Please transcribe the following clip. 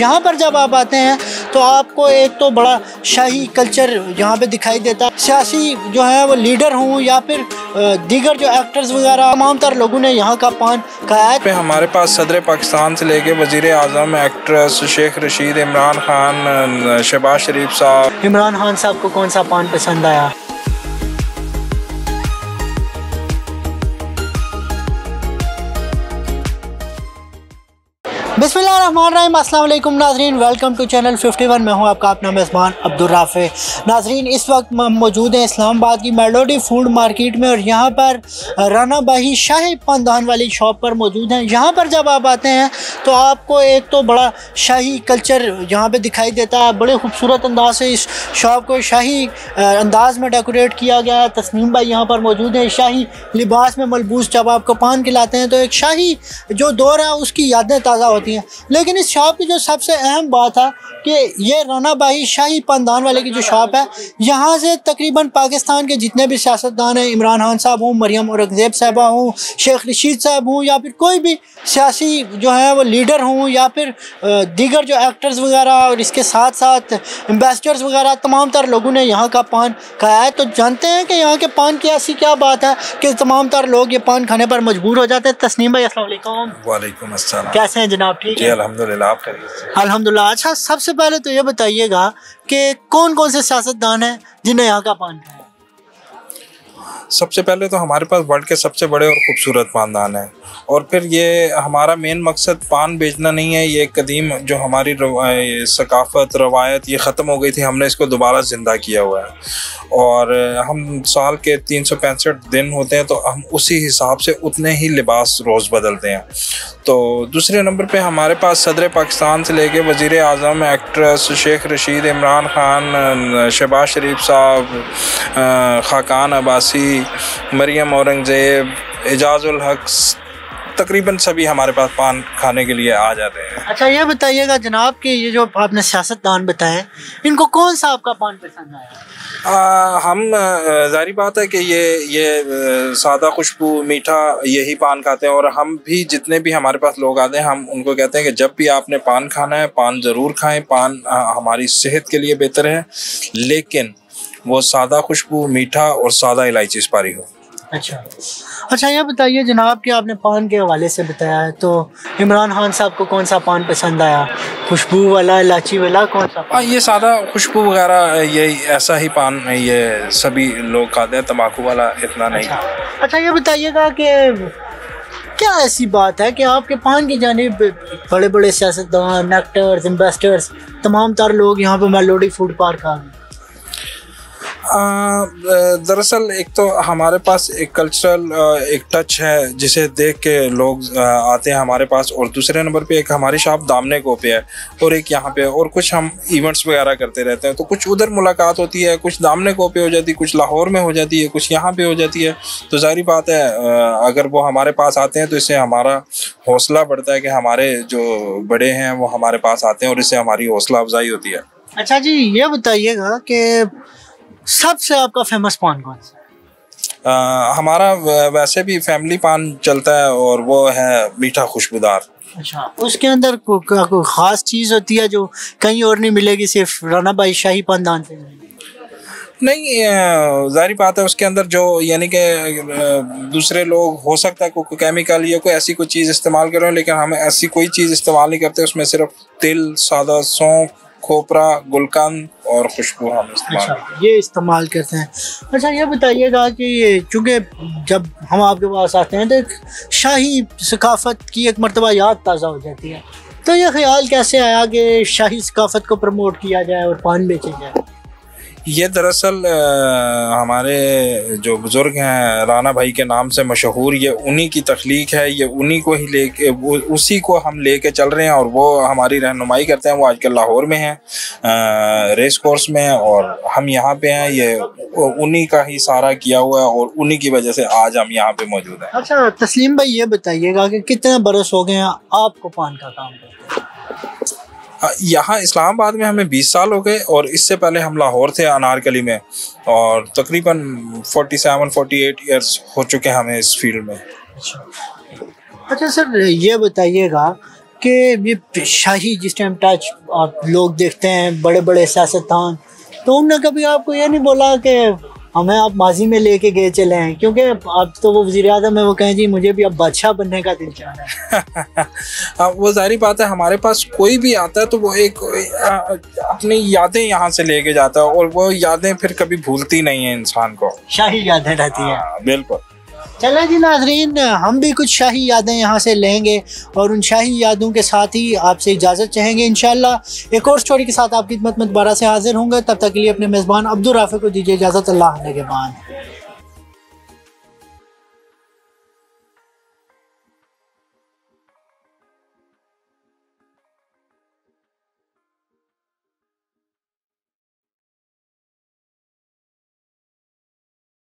यहाँ पर जब आप आते हैं तो आपको एक तो बड़ा शाही कल्चर यहाँ पे दिखाई देता है। सियासी जो है वो लीडर हों या फिर दीगर जो एक्टर्स वगैरह, तमाम तर लोगों ने यहाँ का पान खाया है। हमारे पास सदर पाकिस्तान से लेके वज़ीर आज़म, एक्ट्रेस शेख रशीद, इमरान खान, शहबाज शरीफ साहब। इमरान खान साहब को कौन सा पान पसंद आया? बिस्मिल्लाहिर्रहमानिर्रहीम, अस्सलाम वालेकुम नाजरीन, वेलकम टू चैनल 51। मैं हूं आपका अपना मेज़बान अब्दुल राफ़े। नाजरीन, इस वक्त हम मौजूद हैं इस्लामाबाद की मेलोडी फूड मार्केट में और यहाँ पर राना बाही शाही पानदान वाली शॉप पर मौजूद हैं। यहाँ पर जब आप आते हैं तो आपको एक तो बड़ा शाही कल्चर यहाँ पे दिखाई देता है। बड़े खूबसूरत अंदाज से इस शॉप को शाही अंदाज में डेकोरेट किया गया है। तस्नीम भाई यहाँ पर मौजूद है, शाही लिबास में मलबूस। जब आपको पान खिलाते हैं तो एक शाही जो दौर है उसकी यादें ताज़ा होती हैं। लेकिन इस शॉप की जो सबसे अहम बात है कि ये राना बाही शाही पानदान वाले की जो शॉप है, यहाँ से तकरीबन पाकिस्तान के जितने भी सियासतदान हैं, इमरान खान साहब हों, मरियम औरंगज़ेब साहबा हों, शेख रशीद साहब हों या फिर कोई भी सियासी जो है वो लीडर हों या फिर दीगर जो एक्टर्स वगैरह और इसके साथ साथ एम्बेसडर्स वगैरह, तमाम तर लोगों ने यहाँ का पान खाया है। तो जानते हैं कि यहाँ के पान की ऐसी क्या बात है कि तमाम तर लोग ये पान खाने पर मजबूर हो जाते हैं। तस्नीम भाई अस्सलाम वालेकुम। वालेकुम अस्सलाम। कैसे हैं जनाब? ठीक है अल्हम्दुलिल्लाह, आप खैरियत? अल्हम्दुलिल्लाह। अच्छा, सबसे पहले तो ये बताइएगा कि कौन कौन से सियासतदान हैं जिन्हें यहाँ का पान खाया? सबसे पहले तो हमारे पास वर्ल्ड के सबसे बड़े और ख़ूबसूरत पानदान है, और फिर ये हमारा मेन मकसद पान बेचना नहीं है। ये कदीम जो हमारी सकाफ़त रवायत ये ख़त्म हो गई थी, हमने इसको दोबारा ज़िंदा किया हुआ है। और हम साल के 365 दिन होते हैं तो हम उसी हिसाब से उतने ही लिबास रोज़ बदलते हैं। तो दूसरे नंबर पे हमारे पास सदर पाकिस्तान से लेके वज़ीर आज़म, एक्ट्रेस शेख रशीद, इमरान खान, शहबाज शरीफ साहब, खाकान अब्बासी, मरियम औरंगज़ेब, एजाज़ुल हक, तकरीबन सभी हमारे पास पान खाने के लिए आ जाते हैं। अच्छा, ये बताइएगा जनाब कि ये जो आपने सियासतदान बताए, इनको कौन सा आपका पान पसंद आया? हम ज़ाहिर बात है कि ये सादा खुशबू मीठा यही पान खाते हैं, और हम भी जितने भी हमारे पास लोग आते हैं हम उनको कहते हैं कि जब भी आपने पान खाना है पान ज़रूर खाएं। पान हमारी सेहत के लिए बेहतर है, लेकिन वो सादा खुशबू, मीठा और सादा इलायची सुपारी हो। अच्छा, ये बताइए जनाब कि आपने पान के हवाले से बताया है, तो इमरान खान साहब को कौन सा पान पसंद आया? खुशबू वाला, इलायची वाला, कौन सा पान? ये सादा खुशबू वगैरह ये ऐसा ही पान ये सभी लोग खाते हैं, तम्बाकू वाला इतना नहीं। अच्छा, ये बताइएगा कि क्या ऐसी बात है कि आपके पान की जानिब बड़े बड़े सियासतदान, एक्टर्स, एम्बेसडर्स, तमाम तर लोग यहाँ पे मेलोडी फूड पार्क आ गए? दरअसल एक तो हमारे पास एक कल्चरल एक टच है जिसे देख के लोग आते हैं हमारे पास, और दूसरे नंबर पे एक हमारी शॉप दामने को पे है और एक यहाँ पे, और कुछ हम इवेंट्स वगैरह करते रहते हैं। तो कुछ उधर मुलाकात होती है, कुछ दामने को पे हो जाती है, कुछ लाहौर में हो जाती है, कुछ यहाँ पे हो जाती है। तो जाहिर बात है अगर वो हमारे पास आते हैं तो इससे हमारा हौसला बढ़ता है कि हमारे जो बड़े हैं वो हमारे पास आते हैं, और इससे हमारी हौसला अफजाई होती है। अच्छा जी, ये बताइएगा कि सबसे आपका फेमस पान कौन सा? हमारा वैसे भी फैमिली पान चलता है और वो है मीठा खुशबूदार। अच्छा, उसके अंदर कोई ख़ास चीज़ होती है जो कहीं और नहीं मिलेगी, सिर्फ राना बाही शाही पानदान से मिलेगी? नहीं, जाहिर बात है उसके अंदर जो यानी कि दूसरे लोग हो सकता है कोई केमिकल या कोई ऐसी कोई चीज़ इस्तेमाल कर रहे हो, लेकिन हम ऐसी कोई चीज़ इस्तेमाल नहीं करते। उसमें सिर्फ तिल, सादा सौंफ, खोपरा, गुलकंद और खुशबू हम इस्तेमाल ये इस्तेमाल करते हैं। अच्छा, ये बताइएगा कि चूँकि जब हम आपके पास आते हैं तो एक शाही सकाफ़त की एक मरतबा याद ताज़ा हो जाती है, तो ये ख्याल कैसे आया कि शाही सकाफ़त को प्रमोट किया जाए और पान बेचा जाए? ये दरअसल हमारे जो बुज़ुर्ग हैं राना भाई के नाम से मशहूर, ये उन्हीं की तख्लीक है, ये उन्हीं को ही लेके उसी को हम लेके चल रहे हैं, और वो हमारी रहनुमाई करते हैं। वो आजकल लाहौर में हैं, रेस कोर्स में हैं, और हम यहाँ पे हैं। ये उन्हीं का ही सारा किया हुआ है और उन्हीं की वजह से आज हम यहाँ पे मौजूद हैं। अच्छा तस्लीम भाई, ये बताइएगा कि कितने बरस हो गए हैं आपको पान का काम करते हैं? यहाँ इस्लामाबाद में हमें 20 साल हो गए, और इससे पहले हम लाहौर थे अनारकली में, और तकरीबन 47-48 ईयर्स हो चुके हैं हमें इस फील्ड में। अच्छा सर, ये बताइएगा कि ये शाही जिस टाइम टच आप लोग देखते हैं, बड़े बड़े सियासतदान, तो उनने कभी आपको ये नहीं बोला कि हमें आप माजी में लेके गए चले हैं? क्योंकि अब तो वो वज़ीर आज़म है, वो कहें जी मुझे भी अब बादशाह बनने का दिल चाह रहा है। वो जाहिर बात है, हमारे पास कोई भी आता है तो वो एक अपनी यादें यहाँ से लेके जाता है, और वो यादें फिर कभी भूलती नहीं है इंसान को। शाही यादें रहती हैं। बिल्कुल। चलें जी नाजरीन, हम भी कुछ शाही यादें यहाँ से लेंगे और उन शाही यादों के साथ ही आपसे इजाज़त चाहेंगे। इंशाल्लाह एक और स्टोरी के साथ आपकी खिदमत में दोबारा से हाजिर होंगे। तब तक के लिए अपने मेज़बान अब्दुल राफ़ी को दीजिए इजाज़त। अल्लाह के बाद।